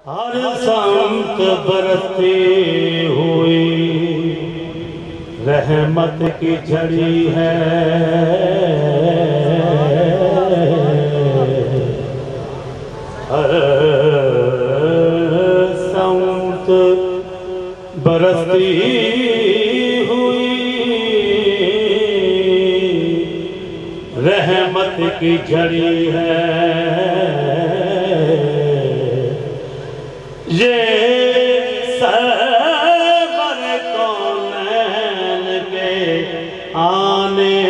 ہر سمت برستی ہوئی رحمت کی جھڑی ہے، ہر سمت برستی ہوئی رحمت کی جھڑی ہے، یہ سرور کونین کے آنے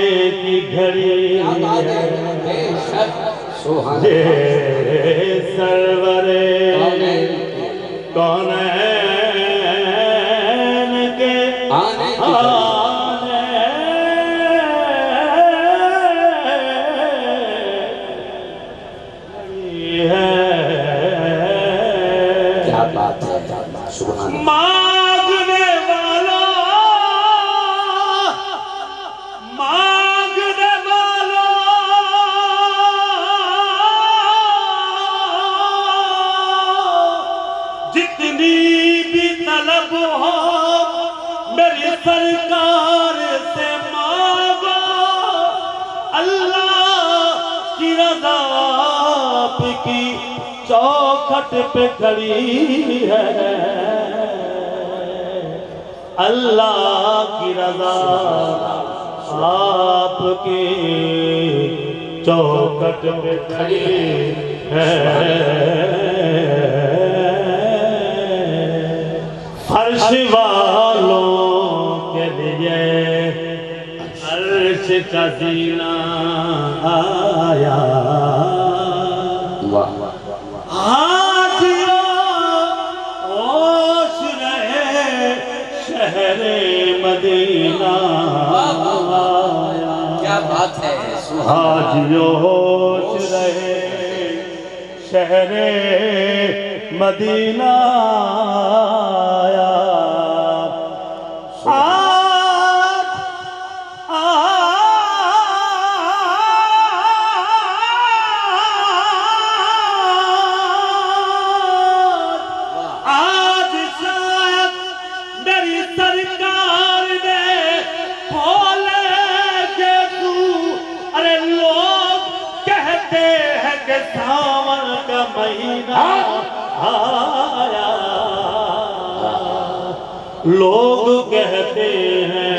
کی گھڑی ہے، یہ سرور کونین کے آنے مانگنے والا جتنی بھی طلب ہو میری سرکار سے مانگو، اللہ کی رضا آپ کی چوکھٹ پہ کھڑی ہے، اللہ کی رضا آپ کی چوکھٹ پہ کھڑی ہے، عرش والوں کے لیے عرش کا زینہ آیا، حاجیوں ہوش رہے شہر مدینہ آیا، کیا بات ہے، حاجیوں ہوش رہے شہر مدینہ آیا، آج شاید میری سرکار نے بولے کہ تو، ارے لوگ کہتے ہیں کہ ساون کا مہینہ آیا، لوگ کہتے ہیں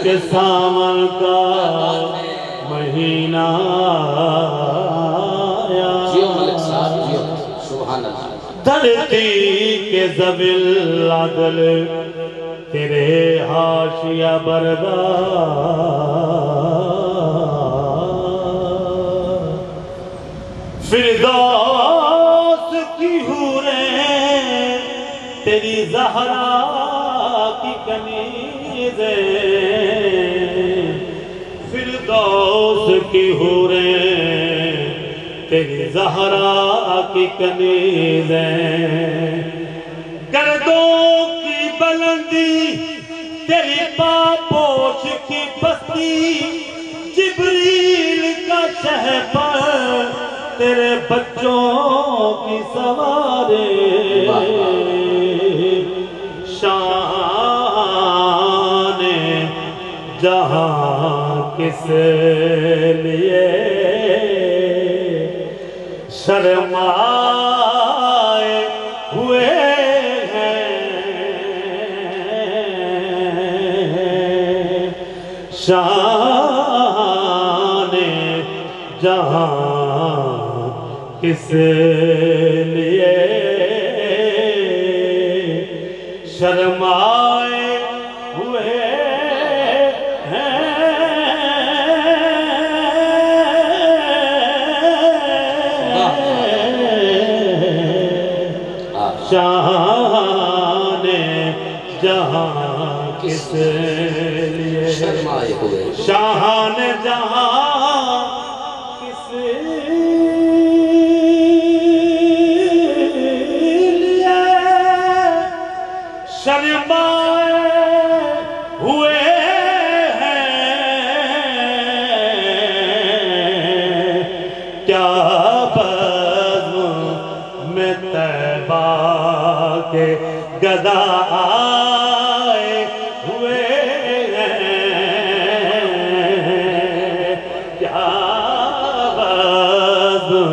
کہ ساون کا مہینہ آیا، دھرتی کے ذویل عدل تیرے حاشیہ بردار، فردوس کی حوریں تیری زہرا کی کنیزیں، فردوس کی حوریں تیری زہرا کی کنیزیں، گردوں کی بلندی تیری پاپوش کی بستی، جبریل کا شہپر تیرے بچوں کی سوارے، شان جہاں کس لیے شرمائے ہوئے ہیں، شان جہاں کس لیے شرمائے ہوئے ہیں، شان جہاں کس لیے شان جہاں کس لیے شرمائے ہوئے ہیں، کیا بزم میں طیبہ کے گدا آئے ہوئے ہیں کیا بزم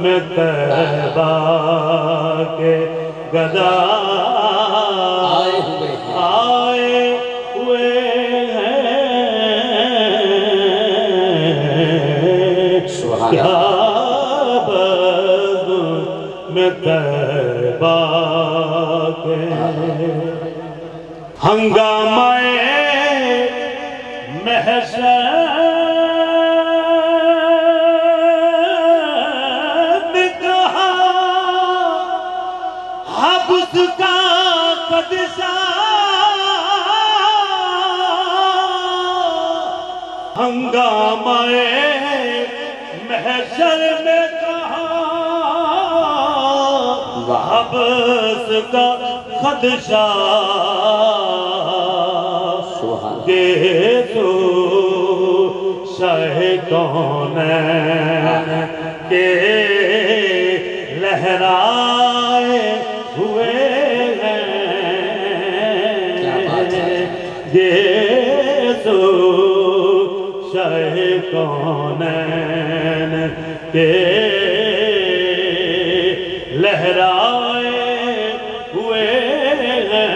میں طیبہ کے گدا آئے ہوئے ہیں کیا بزم میں طیبہ کے ہنگامہ محشر نے کہا حبس کا قدشہ ہنگامہ محشر میں کہا حبس کا خدشہ یہ تو شاہ کونین کے لہرائے ہوئے ہیں یہ تو شاہ کونین کے لہرائے ہوئے ہیں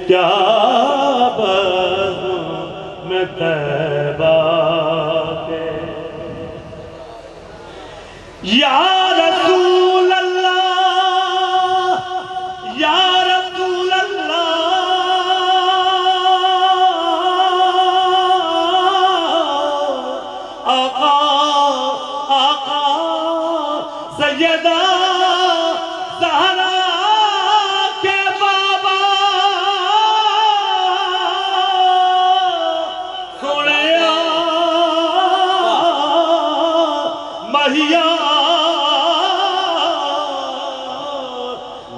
کیا بزم میں طیبہ کے یا رسول اللہ یا رسول اللہ آقا آقا سیدہ زہرا کے بابا سنیا مہیا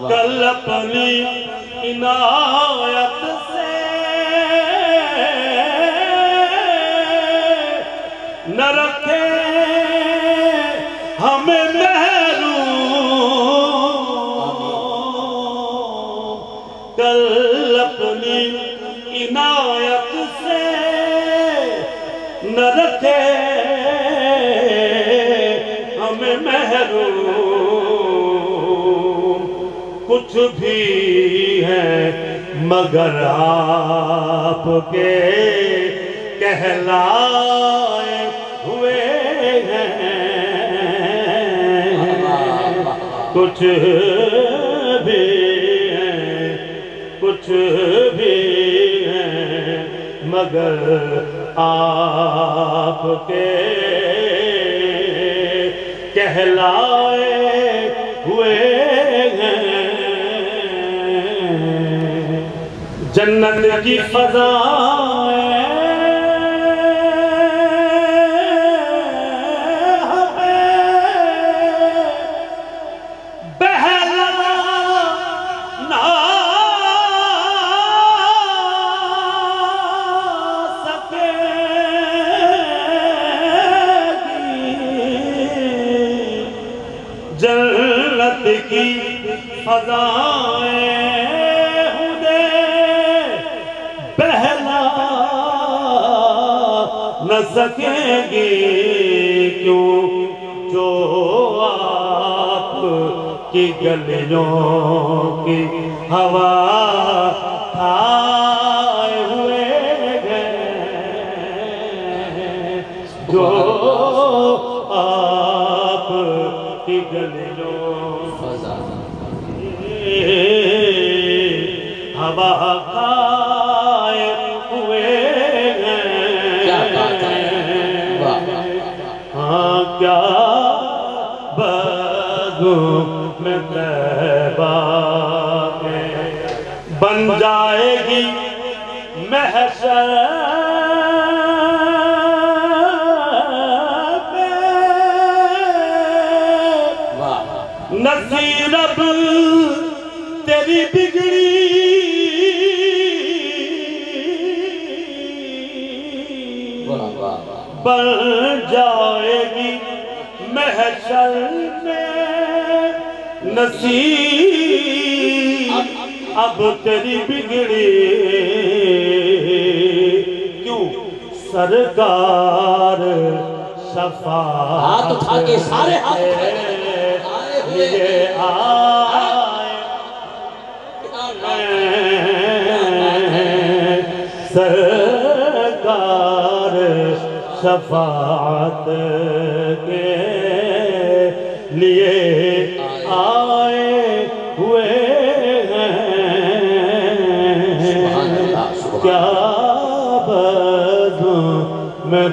کل اپنی عنایت سے نہ رکھے ہمیں محروم کل اپنی عنایت سے نہ رکھے ہمیں محروم کچھ بھی ہے مگر آپ کے کہلائے ہوئے ہیں کچھ بھی ہیں کچھ بھی ہیں مگر آپ کے کہلائے ہوئے ہیں جنت کی فضائیں جنت کی فضائیں انہیں بہلا نہ سکیں گی کیوں جو آپ کی گلیوں کی ہوا کھائے ہوئے ہیں جو آپ کی گلیوں ہوا کھائے ہوئے ہیں ہاں کیا بزم میں طیبہ کے بن جائے گی محشر نصیر اب تیری بگڑی بن جائے گی محشر میں نصیب اب تیری بگڑی کیوں سرکار شفاعت ہاتھ اٹھا کے سارے ہاتھ اٹھا کے لیے آئے سرکار شفاعت کے لیے آئے ہوئے ہیں کیا بزم میں